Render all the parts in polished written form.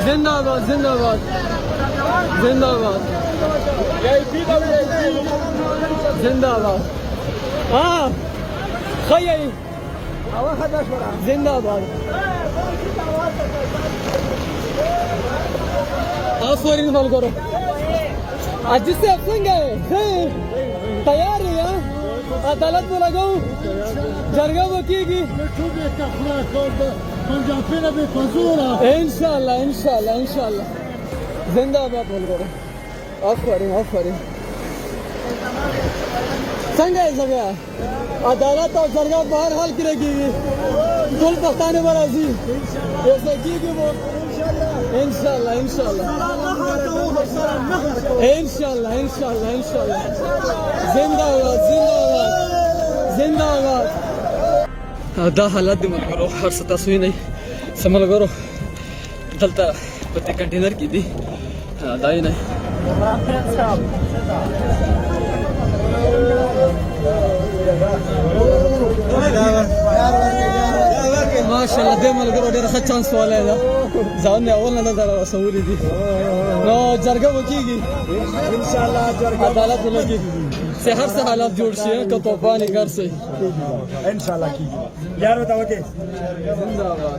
जिंदाबाद जिंदाबाद जिंदाबाद जिंदाबाद हाँ خيي जिंदाबाद आफरीन मलगोरो आज से अपने तैयार है यार अदालत में लगाऊं जरगा बकीगी इंशाल्लाह इंशाल्लाह इंशाल्लाह जिंदाबाद मलगोरो आफरीन आफरीन संगे जगह अदालत और जरगा बाहर हाल करेगी कुल पकाने वाला जी ऐसा की वो इंशाल्लाह इंशाल्लाह इंशाल्लाह इंशाल्लाह इंशाल्लाह जिंदाबाद जिंदाबाद जिंदाबाद دا حالات د ملګرو هر څه تاسو وینئ څه ملګرو دلته په دې کنټینر کې دي دا یې نه ماشاءالله دې ملګرو ډېر ښه چانس والی ده ځان یې اول نه دلته رسولي دي نو جرګه وکېږي انشاءالله جرګه عدالت ولګي से हर से हालात जोड़ से तो तूफान घर से इंशाल्लाह की यार बताओ के जिंदाबाद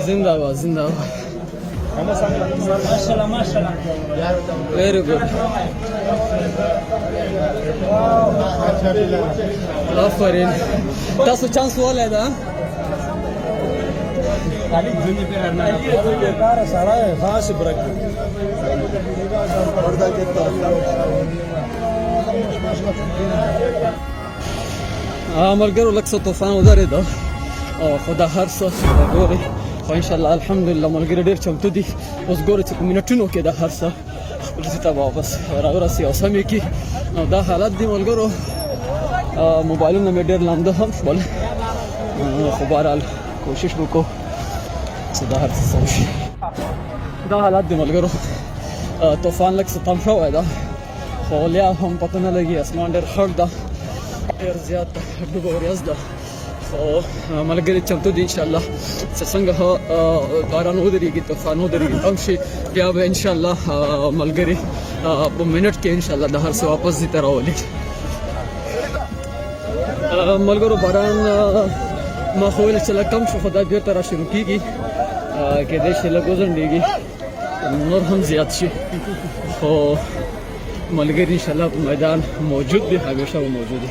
जिंदाबाद जिंदाबाद माशाल्लाह माशाल्लाह वेरी गुड आफरीन تاسو چانس ولای دا खाली दुनिया पे रहना है बेकार सारा है खास ब्रेक पर्दा के ملګرو لږ څه طوفان ودرېده او خو دا هر څه ګورئ خو انشاءالله الحمدلله ملګري ډېر چمتو دي اوس ګورئ چې په منټونو کې دا هر څه خپل ځای ته واپس راورسي او سم یې کړي نو دا حالت دي ملګرو موبایلونه مې ډېر لامده هم شول خو بهرحال کوشش وکړو چې دا هر څه سم شي دا حالت دي ملګرو طوفان لږ څه تم شوی ده خو لیا هم پته نه لګي اسمان ډېر خړ ده ډېر زیات ډوبه ورځ ده خو ملګري چمتو دي انشاءالله چې څنګه باران ودرېږي طوفان ودرېږي هم شي بیا به انشاءالله ملګري په منټ کې انشاءالله د هر څه واپس ځای ته راولي ملګرو باران ما خو ویل چې لږ کم شو خو دا بېرته را شروع کېږي کېدای شي لږ وځنډېږي نور هم زیات شي خو ملګري انشاءالله په میدان موجود دي همیشه به موجود دي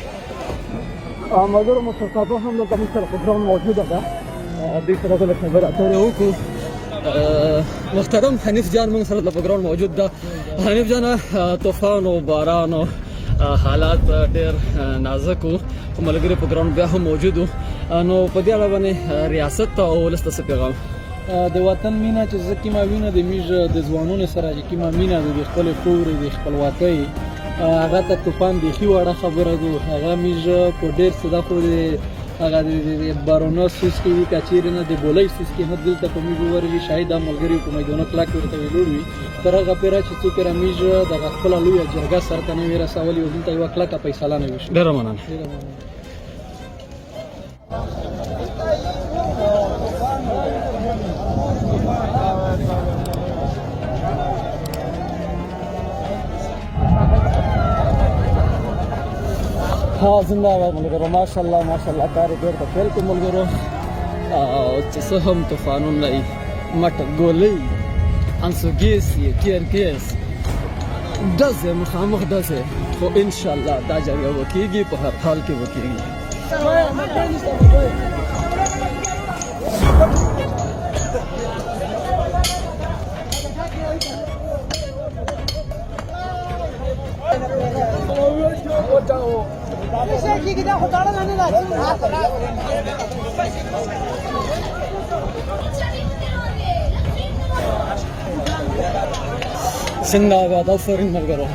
ملګرو مشرقاتو هم دلته موږ سره په ګراوند موجوده ده دوی سره به لږ خبرې اترې وکړو محترم حنیف جان موږ سره په ګراوند موجود ده حنیف جان طوفان او باران او حالات ډېر نازک وو خو ملګري په ګراوند بیا هم موجود وو نو په دې اړه باندې ریاست ته او ولس ته څه پیغام د وطن مینه چې زه کومه وینه د میږ د ځوانانو سره چې کومه مینه د خپلې خاورې د خپلواکۍ هغه ته طوفان بیخي وړه خبره ده هغه میږ په ډېر څه ده خو هغه د بارونه سوس کې وي که چېرې نه د بولۍ سوس کې نه دلته په میږ وورغي شاید دا ملګري په میدانه کلک ورته ویلوړ وي تر هغه پیره چې څوک یې میږ دغه خپله لویه جرګه سر ته نه وي رسولي او دلته یوه کلکه فیصله نه وي شوې ډېره مننه ها زنده‌باد ملګرو ماشاءالله ماشاءالله کار یې بېرته پیل کړو ملګرو چې څه هم طوفانونه یې مټه ګولۍ انسوګیسي تیرکیس داسې مخامخ داسې خو انشاءالله دا جګړه وکېږي په هر حال کې وکېږي زنده‌باد آفرین ملګرو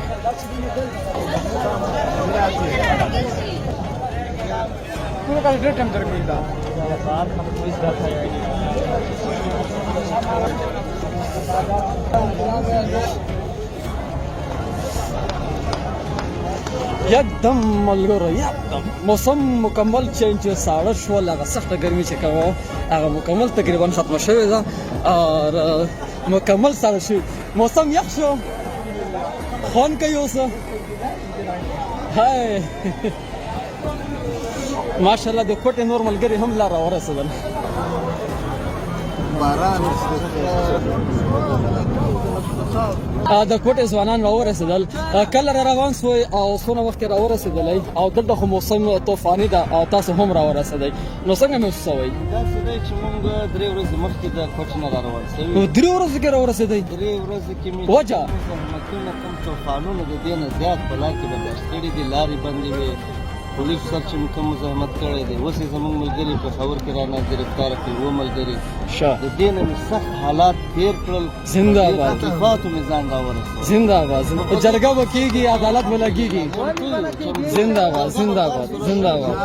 एकदम ملګرو एकदम موسم مکمل چینج ساړه شول هغه سخته ګرمي چې کوه هغه مکمل تقریبا ختمه شوې ده او مکمل سړه شوي موسم یخ شو خوند کوي اوس هی ماشاءالله د کوټې نور ملګري هم لا راورسېدل د کوټې ځوانان راورسېدل کله را روان سوی او څونه وخت کې راورسېدلی او دلته خو موسم طوفاني ده او تاسو هم راورسېدئ نو څنګه محسوسوئ؟ داسې دی چې موږ 3 ورځې مخکې د کوټې نه را روان سوي نو 3 ورځې کې راورسېدئ؟ 3 ورځې کې مې وجه زحمتونه کوم طوفانونه د دې نه زیات په لار کې برداشت کړي دي لارې بندې وې پولیس سره چې موږ کوم زحمت کړی دی اوس یې زموږ ملګري پېښور کې رانه ګرفتاره کړي اووه ملګري د دې نه مې سخت حالات تېر کړل زنده باد تکلیفاتو مې ځان راورسېد زنده باد جرګه به کېږي عدالت به لګېږي زنده باد زنده باد زنده باد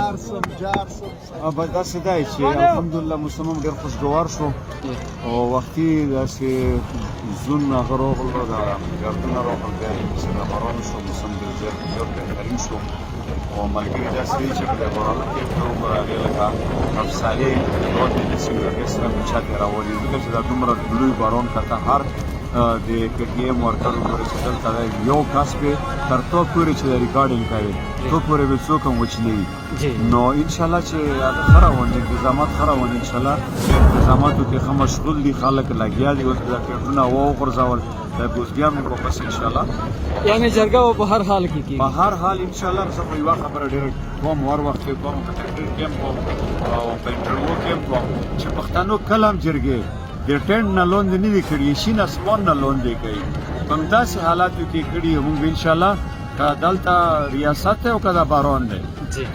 ابا داسې دی چې الحمدلله موسم هم ډېر خوشګوار شو او وختي داسې زون هغه راغلل ګردونه راغلل بیا چې د باران شو موسم ډېر زیات بهترین شو او ملګري داسې دي چې په باران کې ټول هغې لکه افسانې روډ د سیمې سره په چا کې راولي ځکه چې دا دومره لوی باران کته هر د پی ټي ایم ورکر پورې چې دلته یو کس پې تر تو پورې چې د ریکارډینګ کوي تو پورې به څوک هم وچ نه وي نو انشاءالله چې ښه روان دي انتظامات ښه روان دي انشاءالله انتظاماتو کې ښه مشغول دي خلک لګیا دي اوس دا پیټرونه وغورځول دا اوس بیا موږ واپس انشاءالله یعنې جرګه به په هر حال کې کېږي په هر حال انشاءالله زه په یوه خبره ډېره کوم هر وخت کې کوم په تقریر کې هم کوم او په انټرویو کې هم کوم چې پښتنو کله هم جرګې د ټینټ نه لاندې نه دي کړي شین اسمان نه لاندې کوي په همداسې حالاتو کې کړي موږ انشاءالله که دلته ریاست دی او که دا باران دی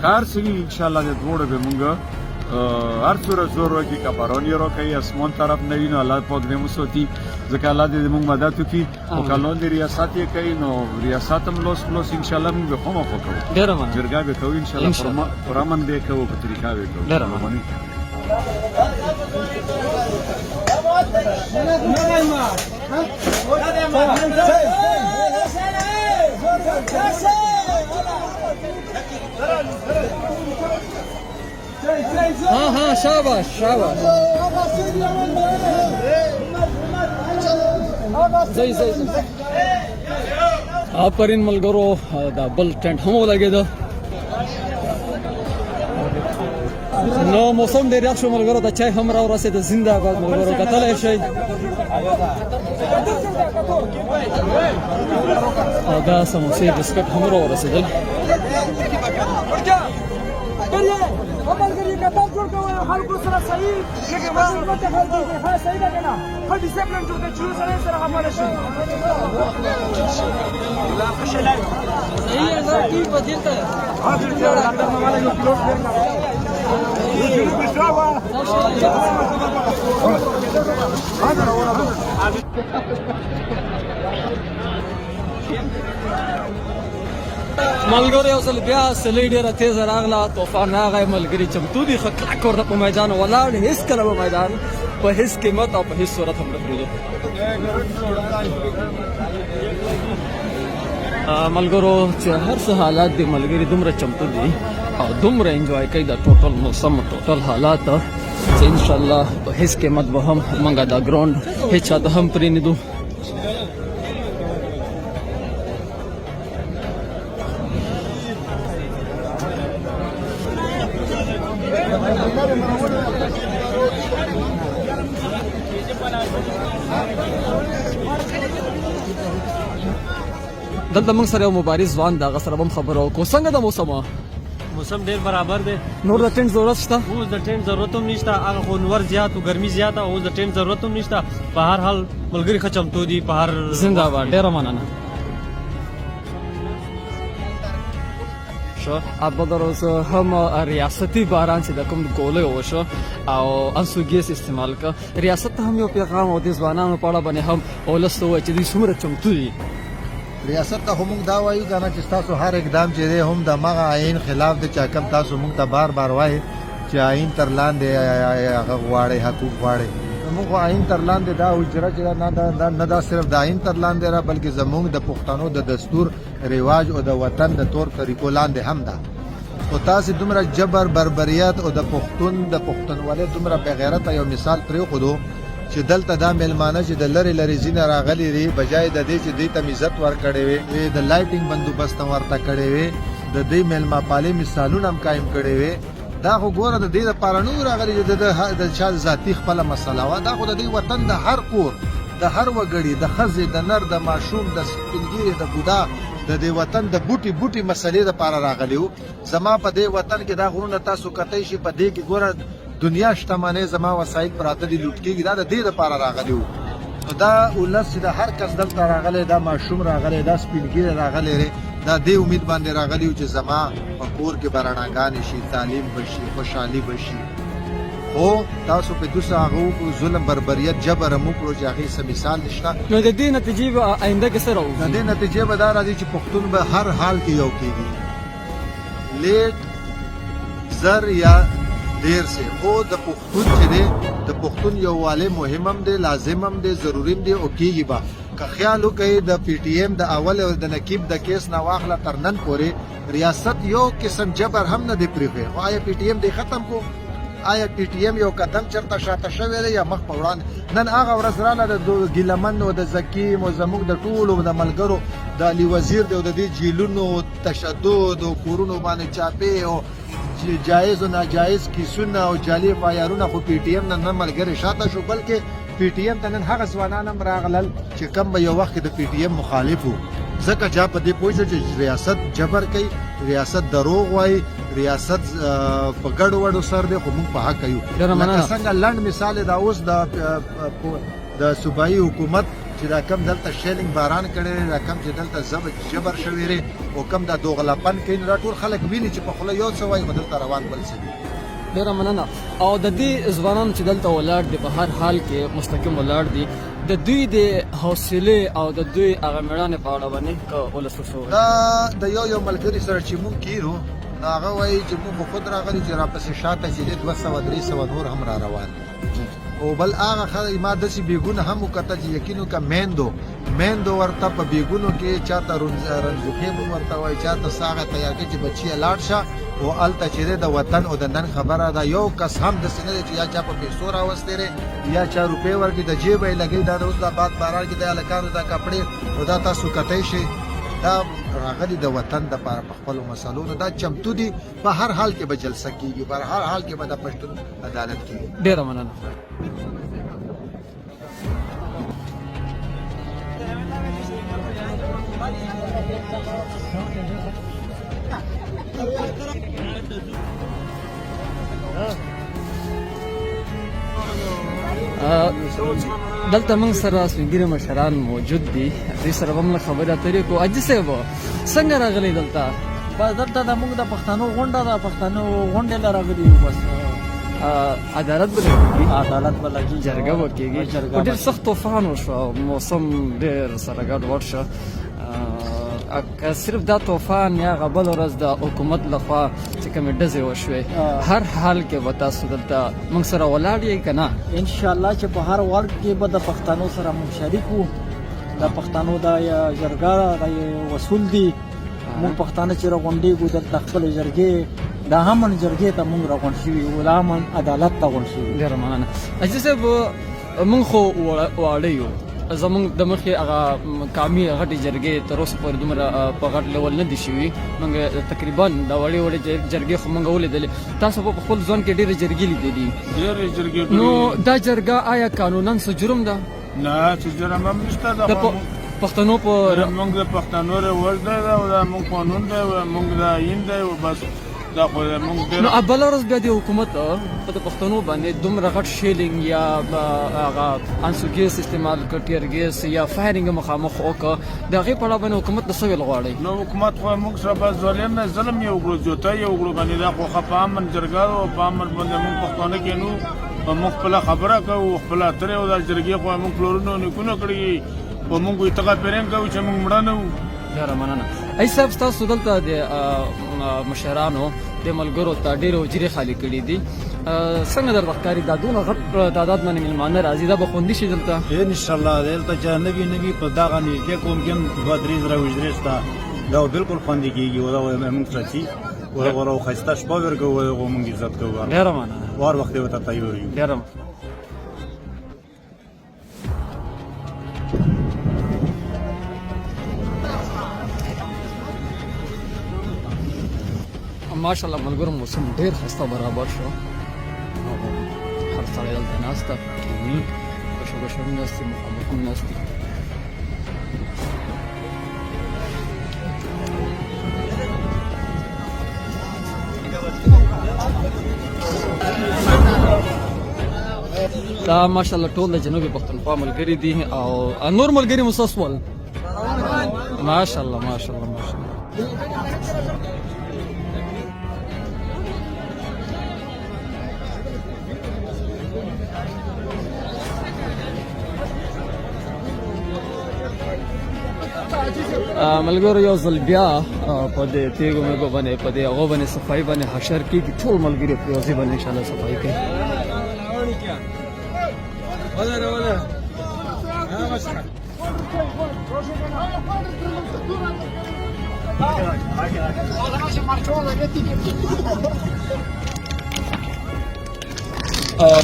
کار څه وي انشاءالله د دواړو به موږ هر څومره زور وکړي که باران یې راکوي اسمان طرف نه وي نو الله پاک دې مو ساتي ځکه الله دې زموږ مدد وکړي او که لاندې ریاست یې کوي نو ریاست هم لوس خلاص انشاءالله موږ به خامخا کوو ډېره مننه جرګه به کوو انشاءالله پر امن به یې کوو په طریقه به یې کوو ډېره مننه ها شاباش شاباش زي پرین ملګرو دا بل ټینټ هم ولګېده نو موسم ډېر یخ شو ملګرو د چای هم راورسېد زنده باد ملګرو کتلی شئ او دا سموسې بسکټ هم راورسېدل ملګري کتاب جوړ کوئ خلکو سره صحیح خدمت خلکو ها صحیح ده که نه ښه ډسپلن جوړ کړئ چې یو سړی سره خبره شي ملګرو یو ځل بیا سیلۍ ډېره تیزه راغله طوفان راغی ملګري چمتو دي ښه کلک ورته په میدان ولاړ هېڅکله به میدان په هېڅ قیمت او په هېڅ صورت هم نه پرېږدو ملګرو چې هر څه حالات دي ملګري دومره چمتو دي او دومره انجوای کوي دا ټوټل موسم ټوټل حالات چې انشاءالله په هېڅ قیمت به هم موږ دا ګراونډ هېڅ چا ته هم پرېنږدو دلته موږ سره یو مبارز ځوان د هغه سره به هم خبره وکړو څنګه د موسم موسم ډیر برابر دی نور د ټینټ ضرورت شته اوس د ټینټ ضرورت هم نشته هغه خو نور زیات او ګرمي زیاته اوس د ټینټ ضرورت هم نشته په هر حال ملګري ښه چمتو دي په هر زنده باد ډېره مننه ابدر اوس هم ریاستي باران چې د کوم ګولۍ وشو او انسو ګیس استعمال کا ریاست هم یو پیغام او د ځوانانو په اړه باندې هم ولس ته وایي چې دوی څومره چمتو دي ریاست ته موږ دا وایو کنه چې تاسو هر اقدام چې دی هم د مغه عین خلاف دی چې کوم تاسو موږ ته بار بار وایي چې عین تر لاندې هغه غواړي حقوق غواړي موږ عین تر لاندې دا اجرا چې نه دا صرف د عین تر لاندې را بلکې زموږ د پښتنو د دستور رواج او د وطن د طور طریقو لاندې هم ده او تاسو دومره جبر بربریت او د پښتونولۍ دومره بغیرت یو مثال پرې خودو چې دلته دا میلمانه چې د لرې لرې ځینې راغلي دي بجای د دې چې دوی ته عزت ورکړی وي د لایټینګ بندوبست هم ورته کړی وي د دې میلمه پالۍ مثالونه هم قایم کړی وي دا خو ګوره د دې دپاره نه راغلي چې د چا ذاتي خپله مسله وه دا خو د دې وطن د هر کور د هر وګړي د ښځې د نر د ماشوم د سپینګیرې د بوډا د دې وطن د بوټي بوټي مسلې دپاره راغلي وو زما په دې وطن کې دا غرونه تاسو کتی شي په دې کې ګوره دنیا شتمنۍ زما وسایل پراته دي لوټ کېږي دا د دې دپاره راغلي وو نو دا ولس چې د هر کس دلته راغلی دا ماشوم راغلی دا سپینګیری راغلی دی دا دې امید باندې راغلی و چې زما په کور کې به رڼاګانې شي تعلیم به شي خوشحالي به شي خو تاسو په دوسه هغه ظلم بربریت جبر هم وکړو چې هغې څه مثال نشته نو د دې نتیجې به آینده کې څه د راوځي؟ دې نتیجې به دا راځي چې پښتون به هر حال کې یو کېږي لیټ زر یا دیر سے خو د پښتون چې دی د پښتون یووالی مهم هم دی لازم هم دی ضروري هم دی او کېږي به که خیال وکړئ د پی ټي ایم د اول او د نقیب د کیس نه واخله تر نن پورې ریاست یو قسم جبر هم نه دی پرېښی خو آیا پی ټي ایم دی ختم کو آیا پی ټي ایم یو قدم چرته شاته شوی دی یا مخ په وړاندې نن هغه ورځ راله د ګیلمن او د زکیم او زموږ د ټولو د ملګرو د علي وزیر دی او د دې جیلونو تشدد او کورونو باندې چاپې او جایز او ناجایز کیسونه او جعلي فایرونه خو پی ټي ایم نه ملګري شاته شو بلکې پی ټي ایم ته نن هغه ځوانان هم راغلل چې کم به یو وخت د پی ټي ایم مخالف وو ځکه چا په دې پوه شو چې ریاست جبر کوي ریاست دروغ وایي ریاست په ګډو وډو سر دی خو موږ په حق یو لکه څنګه لنډ مثال دا اوس د صوبایي حکومت چې دا کم دلته شیلینګ باران کړی دی دا کم چې دلته جبر شوی دی او کم دا دوغلاپن کوي نو دا ټول خلک ویني چې په خوله یو څه وایي خو دلته روان بل څه دي ډېره مننه او د دې ځوانانو چې دلته ولاړ دي په هر حال کې مستقیم ولاړ دي د دوی د حوصلې او د دوی هغه مېړانې په اړه باندې که ولس وشو دا د یو ملګري سره چې موږ کیرو نو هغه وایي چې موږ خود راغلي چې راپسې شاته چې دی 200 300 نور هم را روان او بل هغه خلک ما داسې بیګونه هم وکتل چې یقین وکړه میندو ورته په بیګونو کې چاته رنځوکې هم ورته وایي چاته ساغه تیار کړي چې بچیه لاړ شه او هلته چې دی د وطن او د نن خبره ده یو کس هم داسې نه دی چې یا چا په پیسو راوستی دی یا چا روپۍ ورکړي د جیبه یې لګوي دا د اوس دا باد باران کې د هلکانو دا کپړې او دا تاسو کتی شئ دا راغلي د وطن دپاره په خپلو مسلو نو دا چمتو دي په هر حال کې به جلسه کېږي په هر حال کې به د پښتون عدالت کېږي ډېره مننه دلته موږ سره سپین مشران موجود دي دوی سره به موږ خبرې اترې کوو حاجي صاحب څنګه راغلی دلته بس دلته د موږ د پښتنو غونډه ده پښتنو غونډې له راغلي یو بس عدالت به کېږي عدالت به لګي جرګه به کېږي ډېر سخت طوفان وشو موسم ډېر سره ګډوډ شو که صرف دا طوفان یا غبل ورځ د حکومت لخوا چې کومې ډزې وشوې هر حال کې به تاسو دلته موږ سره ولاړ یې که نه ان شاء الله چې په هر وخت کې به د پښتنو سره موږ شریک وو د پښتنو دا جرګه دا وصول دي موږ پښتانه چې راغونډېږو دلته خپلې جرګې دا همن جرګې ته موږ راغونډ شوي یو دا همن عدالت ته غونډ شوي ډېره مننه حاجي صاحب موږ خو واړه یو زمونږ د مخې هغه قامي غټې جرګې تر اوسه پورې دومره په غټ لیول نه دي شوي موږ تقریبا دا وړې جرګې خو موږ ولیدلې تاسو په خپل ځوان کې ډېرې جرګې لیدلي نو دا جرګه آیا قانونا څه جرم ده نه چې جرم هم نشته د پښتنو په موږ د پښتنو رواج دی او دا موږ قانون دی او موږ دا آیین دی او بس دا خو موږ نو بله ورځ بیا د حکومت په د پښتنو باندې دومره غټ شیلینګ یا هغه انسو ګیس استعمال کړ ټیر ګیس یا فایرینګ مخامخ وکړه د هغې په اړه باندې حکومت څه ویل غواړئ نو حکومت خو موږ سره بس ظلم نه ظلم یې وکړو جوته یې وکړو باندې دا خو په امن جرګه او په امن باندې موږ پښتانه کې نو موږ خپله خبره کوو خپله اترې او دا جرګې خو موږ پلورونو نیکونه کړي او موږ اتغا پیرین کوو چې موږ مړه نه وو ډېره مننه ای صاحب ستاسو دلته د مشرانو د ملګرو ته ډېرې حجرې خالي کړي دي څنګه درته ښکاري دا دونه غټ تعداد باندې میلمانه راځي دا به خوندي شي دلته انشاءالله دلته چې نوي په دغه نږدې کوم کې 2-3 زره حجرې شته دا بالکل خوندي کېږي او دا موږ ساتي او ښایسته شپه ورکوو او موږ عزت کوو ډېره مننه وار وخت ورته تیار یو ډېره ماشاءالله ملګرو موسم ډېر ښایسته برابر شو او هر سړی دلته ناسته کیني کشو کشو هم ناستي مخامخ هم ناستي دا ماشاءالله ټول د جنوبي پښتونخوا ملګري دي او نور ملګري مو څه سول ماشاءالله ماشاءالله ماشاءالله ملګرو یو ځل بیا په دې تیږو میږو باندې په دې هغو باندې صفایي باندې حشر کېږي ټول ملګري په یو ځای باندې انشاءالله صفایي کوي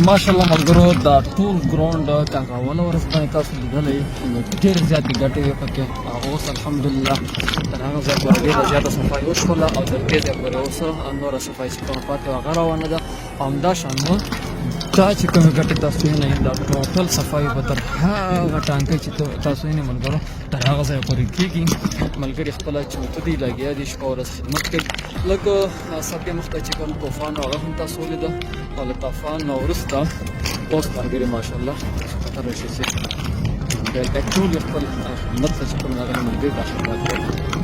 ماشاءالله ملګرو دا ټول ګراوند کاغاوله ورځ باندې تاسو لیدلی نو ډېرې زیاتې ګټې وې پکې او اوس الحمدلله تر هغه ځای پورې ډېره زیاته صفایي وشوله او تر دې ځای پورې اوس نوره صفایي چې کومه پاتې وه هغه روانه ده او همدا شان دا چې کومې ګټې تاسو وینئ دا ټوټل صفایي به تر هغه ټانکۍ چې تاسو وینئ ملګرو تر هغه ځایه پورې کېږي ملګري خپله چمتو دي لګیا دي شپه ورځ خدمت کوي لږ ناڅاپي مخته چې کوم طوفان هغه هم تاسو ولیده او له طوفان نه وروسته اوس ملګري ماشاءالله ښکته راشي چې بیا ټول یې خپل خدمت ته چې کوم هغه ملګري دا خدمت کوي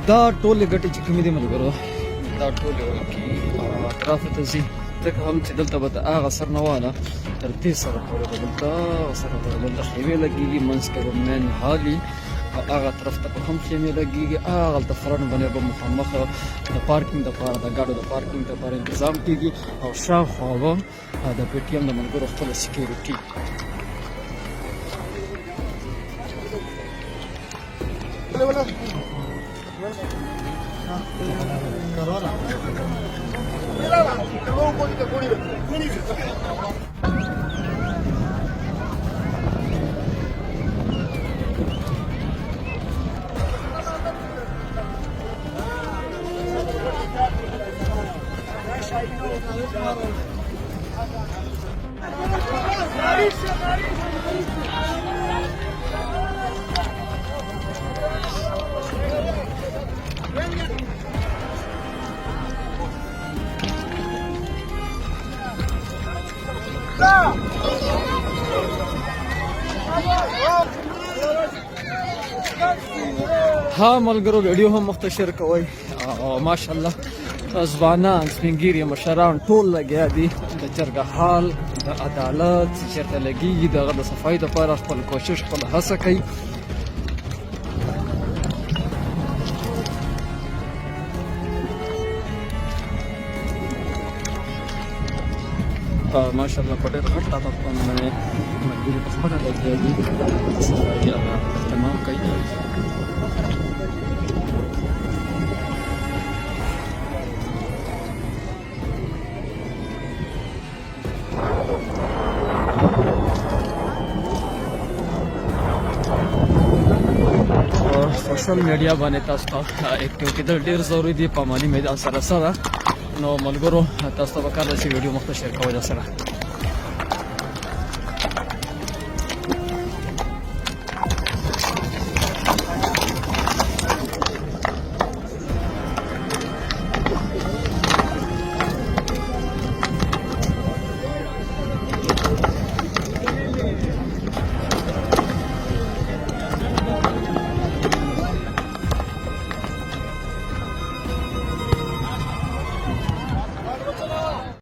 دا ټولې ګټې چې کومې دي ملګرو دا ټولې ورکي اطرافو ته ځي ځکه هم چې دلته به د هغه سر نه واله تر دې سره پورې به دلته سره پورې دلته خیمې لګېږي منځ کې به مین حالي او هغه طرف ته به هم خیمې لګېږي هغلته فرنټ باندې به مخامخ د پارکینګ دپاره د ګاډو د پارکینګ دپاره انتظام کېږي او شاوخوا به د پی ټي ایم د ملګرو خپله سکیورټي ها ملګرو ویډیو هم مختصر کوئ او ماشاءالله ځوانان سپین ږیري مشران ټول لګیا دي د جرګه حال د عدالت چې چېرته لګېږي د هغه د صفایي دپاره خپل کوشش خپله هڅه کوي ماشاءالله په ډېر غټ تعداد باندې ملګري په خپله لګیا دي د صفایي اهتمام کوي سوشل میډیا باندې تاسو ته اکټیو کېدل ډېر ضروري دي په مالي میدان سره سره. نو ملګرو تاسو ته پکار ده چې ویډیو مخ ته شیر کوئ سره.